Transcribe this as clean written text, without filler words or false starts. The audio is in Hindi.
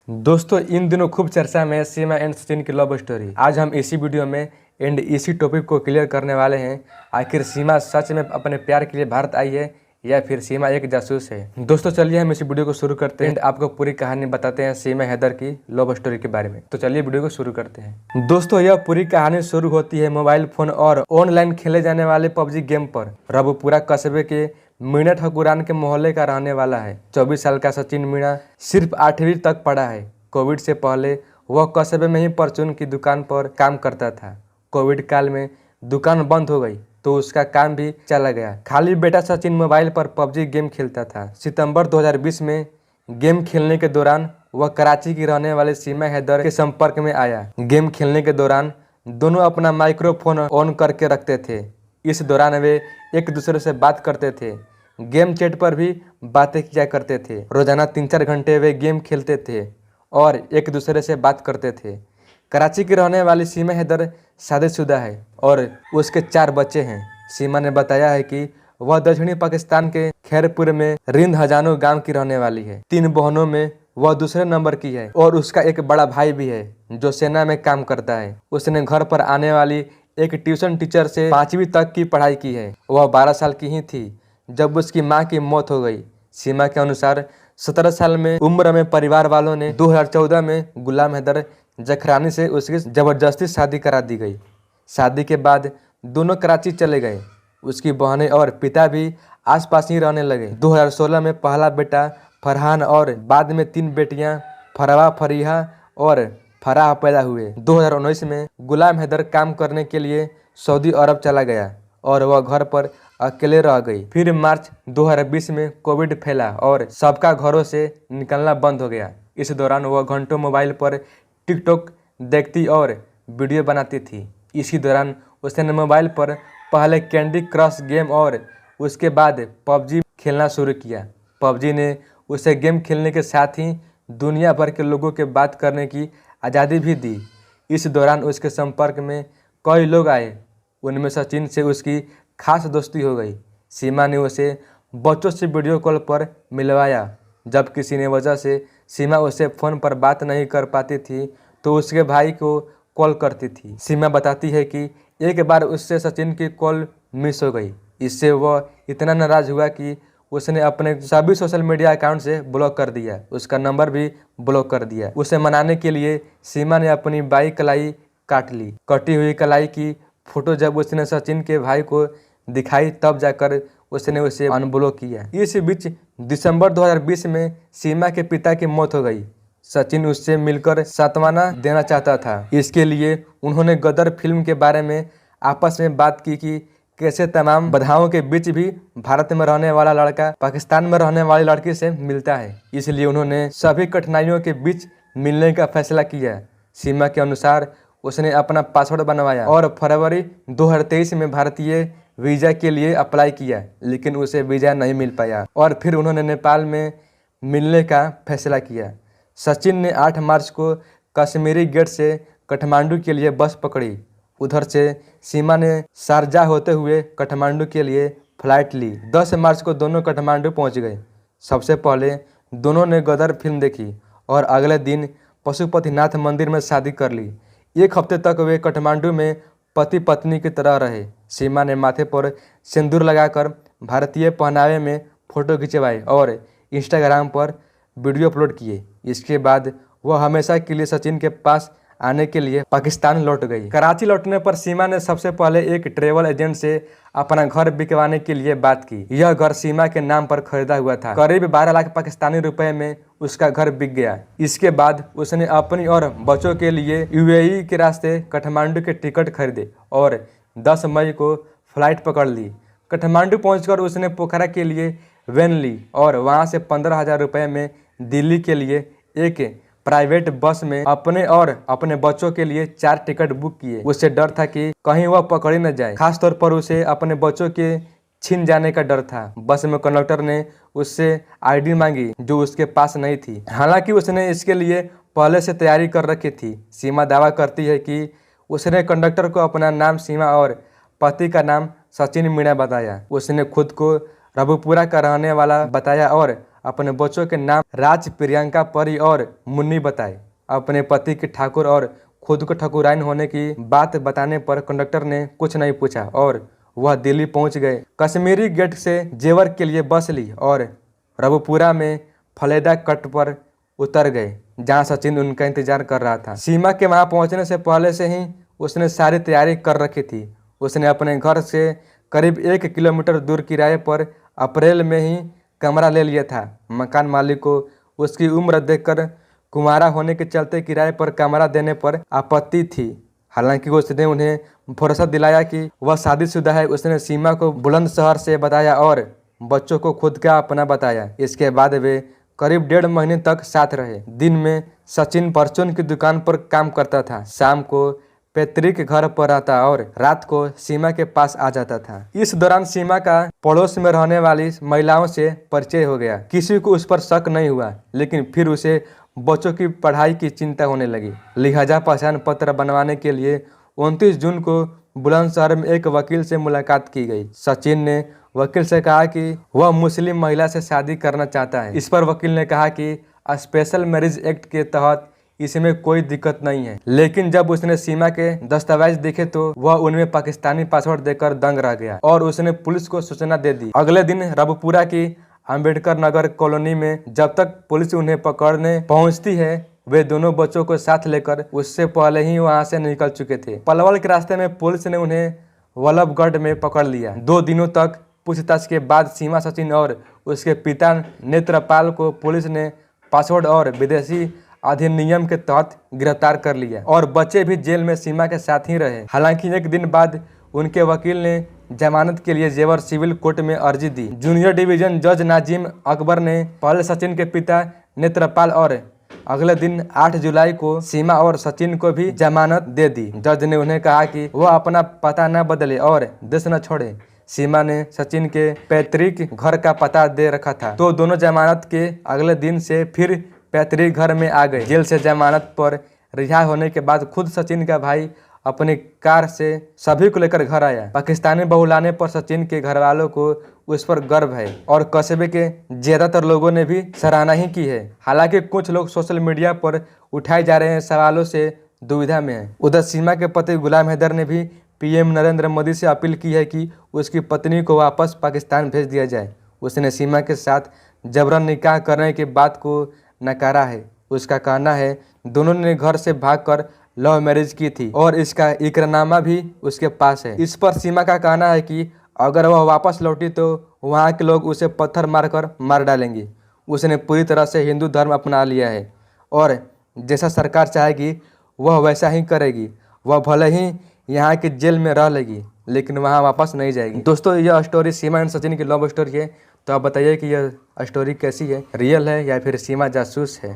दोस्तों इन दिनों खूब चर्चा में सीमा एंड सचिन की लव स्टोरी। आज हम इसी वीडियो में एंड इसी टॉपिक को क्लियर करने वाले हैं। आखिर सीमा सच में अपने प्यार के लिए भारत आई है या फिर सीमा एक जासूस है। दोस्तों चलिए हम इस वीडियो को शुरू करते हैं। आपको पूरी कहानी बताते हैं सीमा हैदर की लव स्टोरी के बारे में। तो चलिए वीडियो को शुरू करते हैं। दोस्तों यह पूरी कहानी शुरू होती है मोबाइल फोन और ऑनलाइन खेले जाने वाले पबजी गेम पर। रबुपुरा कस्बे के मीणा ठकुरान के मोहल्ले का रहने वाला है। 24 साल का सचिन मीणा सिर्फ 8वीं तक पढ़ा है। कोविड से पहले वह कस्बे में ही परचून की दुकान पर काम करता था। कोविड काल में दुकान बंद हो गई तो उसका काम भी चला गया। खाली बेटा सचिन मोबाइल पर पबजी गेम खेलता था। सितंबर 2020 में गेम खेलने के दौरान वह कराची की रहने वाले सीमा हैदर के संपर्क में आया। गेम खेलने के दौरान दोनों अपना माइक्रोफोन ऑन करके रखते थे। इस दौरान वे एक दूसरे से बात करते थे। गेम चैट पर भी बातें किया करते थे। रोजाना 3-4 घंटे वे गेम खेलते थे और एक दूसरे से बात करते थे। कराची की रहने वाली सीमा हैदर शादीशुदा है और उसके 4 बच्चे हैं। सीमा ने बताया है कि वह दक्षिणी पाकिस्तान के खैरपुर में रिंद हजानो गांव की रहने वाली है। 3 बहनों में वह दूसरे नंबर की है और उसका एक बड़ा भाई भी है जो सेना में काम करता है। उसने घर पर आने वाली एक ट्यूशन टीचर से 5वीं तक की पढ़ाई की है। वह 12 साल की ही थी जब उसकी मां की मौत हो गई। सीमा के अनुसार 17 साल में उम्र में परिवार वालों ने 2014 में गुलाम हैदर जखरानी से उसकी जबरदस्ती शादी करा दी गई। शादी के बाद दोनों कराची चले गए। उसकी बहनें और पिता भी आसपास ही रहने लगे। 2016 में पहला बेटा फरहान और बाद में 3 बेटियां फरवा, फरीहा और फराह पैदा हुए। 2019 में गुलाम हैदर काम करने के लिए सऊदी अरब चला गया और वह घर पर अकेले रह गई। फिर मार्च 2020 में कोविड फैला और सबका घरों से निकलना बंद हो गया। इस दौरान वह घंटों मोबाइल पर टिकटॉक देखती और वीडियो बनाती थी। इसी दौरान उसने मोबाइल पर पहले कैंडी क्रश गेम और उसके बाद पबजी खेलना शुरू किया। पबजी ने उसे गेम खेलने के साथ ही दुनिया भर के लोगों के बात करने की आज़ादी भी दी। इस दौरान उसके संपर्क में कई लोग आए। उनमें सचिन से उसकी खास दोस्ती हो गई। सीमा ने उसे बच्चों से वीडियो कॉल पर मिलवाया। जब किसी ने वजह से सीमा उससे फ़ोन पर बात नहीं कर पाती थी तो उसके भाई को कॉल करती थी। सीमा बताती है कि एक बार उससे सचिन की कॉल मिस हो गई। इससे वह इतना नाराज़ हुआ कि उसने अपने सभी सोशल मीडिया अकाउंट से ब्लॉक कर दिया। उसका नंबर भी ब्लॉक कर दिया। उसे मनाने के लिए सीमा ने अपनी बाई कलाई काट ली। कटी हुई कलाई की फोटो जब उसने सचिन के भाई को दिखाई तब जाकर उसने उसे अनब्लॉक किया। इस बीच दिसंबर 2020 में सीमा के पिता की मौत हो गई। सचिन उससे मिलकर सांत्वना देना चाहता था। इसके लिए उन्होंने गदर फिल्म के बारे में आपस में बात की कि कैसे तमाम बाधाओं के बीच भी भारत में रहने वाला लड़का पाकिस्तान में रहने वाली लड़की से मिलता है। इसलिए उन्होंने सभी कठिनाइयों के बीच मिलने का फैसला किया। सीमा के अनुसार उसने अपना पासपोर्ट बनवाया और फरवरी 2023 में भारतीय वीज़ा के लिए अप्लाई किया, लेकिन उसे वीज़ा नहीं मिल पाया और फिर उन्होंने नेपाल में मिलने का फैसला किया। सचिन ने 8 मार्च को कश्मीरी गेट से काठमांडू के लिए बस पकड़ी। उधर से सीमा ने शारजाह होते हुए काठमांडू के लिए फ्लाइट ली। 10 मार्च को दोनों काठमांडू पहुंच गए। सबसे पहले दोनों ने गदर फिल्म देखी और अगले दिन पशुपतिनाथ मंदिर में शादी कर ली। 1 हफ्ते तक वे काठमांडू में पति पत्नी की तरह रहे। सीमा ने माथे पर सिंदूर लगाकर भारतीय पहनावे में फ़ोटो खिंचवाए और इंस्टाग्राम पर वीडियो अपलोड किए। इसके बाद वह हमेशा के लिए सचिन के पास आने के लिए पाकिस्तान लौट गई। कराची लौटने पर सीमा ने सबसे पहले एक ट्रेवल एजेंट से अपना घर बिकवाने के लिए बात की। यह घर सीमा के नाम पर खरीदा हुआ था। करीब 12 लाख पाकिस्तानी रुपए में उसका घर बिक गया। इसके बाद उसने अपनी और बच्चों के लिए यूएई के रास्ते काठमांडू के टिकट खरीदे और 10 मई को फ्लाइट पकड़ ली। काठमांडू पहुंचकर उसने पोखरा के लिए वैन ली और वहां से 15,000 रुपये में दिल्ली के लिए एक प्राइवेट बस में अपने और अपने बच्चों के लिए 4 टिकट बुक किए। उससे डर था कि कहीं वह पकड़ी न जाए। खासतौर पर उसे अपने बच्चों के छिन जाने का डर था। बस में कंडक्टर ने उससे आईडी मांगी जो उसके पास नहीं थी। हालांकि उसने इसके लिए पहले से तैयारी कर रखी थी। सीमा दावा करती है कि उसने कंडक्टर को अपना नाम सीमा और पति का नाम सचिन मीणा बताया। उसने खुद को रबुपुरा का रहने वाला बताया और अपने बच्चों के नाम राज, प्रियंका, परी और मुन्नी बताए। अपने पति के ठाकुर और खुद को ठाकुराइन होने की बात बताने पर कंडक्टर ने कुछ नहीं पूछा और वह दिल्ली पहुंच गए। कश्मीरी गेट से जेवर के लिए बस ली और रबुपुरा में फलेदा कट पर उतर गए, जहां सचिन उनका इंतजार कर रहा था। सीमा के वहां पहुंचने से पहले से ही उसने सारी तैयारी कर रखी थी। उसने अपने घर से करीब 1 किलोमीटर दूर किराए पर अप्रैल में ही कमरा ले लिया था। मकान मालिक को उसकी उम्र देखकर कुंवारा होने के चलते किराए पर कमरा देने पर आपत्ति थी। हालांकि उसने उन्हें भरोसा दिलाया कि वह शादीशुदा है। उसने सीमा को बुलंदशहर से बताया और बच्चों को खुद का अपना बताया। इसके बाद वे करीब 1.5 महीने तक साथ रहे। दिन में सचिन परचून की दुकान पर काम करता था, शाम को पैतृक घर पर आता और रात को सीमा के पास आ जाता था। इस दौरान सीमा का पड़ोस में रहने वाली महिलाओं से परिचय हो गया। किसी को उस पर शक नहीं हुआ, लेकिन फिर उसे बच्चों की पढ़ाई की चिंता होने लगी। लिहाजा पहचान पत्र बनवाने के लिए 29 जून को बुलंदशहर में एक वकील से मुलाकात की गई। सचिन ने वकील से कहा कि वह मुस्लिम महिला से शादी करना चाहता है। इस पर वकील ने कहा कि स्पेशल मैरिज एक्ट के तहत इसमें कोई दिक्कत नहीं है। लेकिन जब उसने सीमा के दस्तावेज देखे तो वह उनमें पाकिस्तानी पासपोर्ट देखकर दंग रह गया और उसने पुलिस को सूचना दे दी। अगले दिन रबुपुरा की अंबेडकर नगर कॉलोनी में जब तक पुलिस उन्हें पकड़ने पहुंचती है, वे दोनों बच्चों को साथ लेकर उससे पहले ही वहां से निकल चुके थे। पलवल के रास्ते में पुलिस ने उन्हें वल्लभगढ़ में पकड़ लिया। 2 दिनों तक पूछताछ के बाद सीमा, सचिन और उसके पिता नेत्रपाल को पुलिस ने पासपोर्ट और विदेशी अधिनियम के तहत गिरफ्तार कर लिया और बच्चे भी जेल में सीमा के साथ ही रहे। हालांकि 1 दिन बाद उनके वकील ने जमानत के लिए जेवर सिविल कोर्ट में अर्जी दी। जूनियर डिवीजन जज नाजिम अकबर ने पहले सचिन के पिता नेत्रपाल और अगले दिन 8 जुलाई को सीमा और सचिन को भी जमानत दे दी। जज ने उन्हें कहा कि वह अपना पता न बदले और देश न छोड़े। सीमा ने सचिन के पैतृक घर का पता दे रखा था, तो दोनों जमानत के अगले दिन से फिर पैतृक घर में आ गए। जेल से जमानत पर रिहा होने के बाद खुद सचिन का भाई अपनी कार से सभी को लेकर घर आया। पाकिस्तानी बहू लाने पर सचिन के घर वालों को उस पर गर्व है और कस्बे के ज्यादातर लोगों ने भी सराहना ही की है। हालांकि कुछ लोग सोशल मीडिया पर उठाए जा रहे सवालों से दुविधा में है। उधर सीमा के पति गुलाम हैदर ने भी पीएम नरेंद्र मोदी से अपील की है कि उसकी पत्नी को वापस पाकिस्तान भेज दिया जाए। उसने सीमा के साथ जबरन निकाह करने की बात को नकारा है। उसका कहना है दोनों ने घर से भागकर लव मैरिज की थी और इसका इकरारनामा भी उसके पास है। इस पर सीमा का कहना है कि अगर वह वापस लौटी तो वहाँ के लोग उसे पत्थर मारकर मार डालेंगे। उसने पूरी तरह से हिंदू धर्म अपना लिया है और जैसा सरकार चाहेगी वह वैसा ही करेगी। वह भले ही यहाँ की जेल में रह लेगी, लेकिन वहाँ वापस नहीं जाएगी। दोस्तों, यह स्टोरी सीमा एंड सचिन की लव स्टोरी है। तो आप बताइए कि यह स्टोरी कैसी है, रियल है या फिर सीमा जासूस है।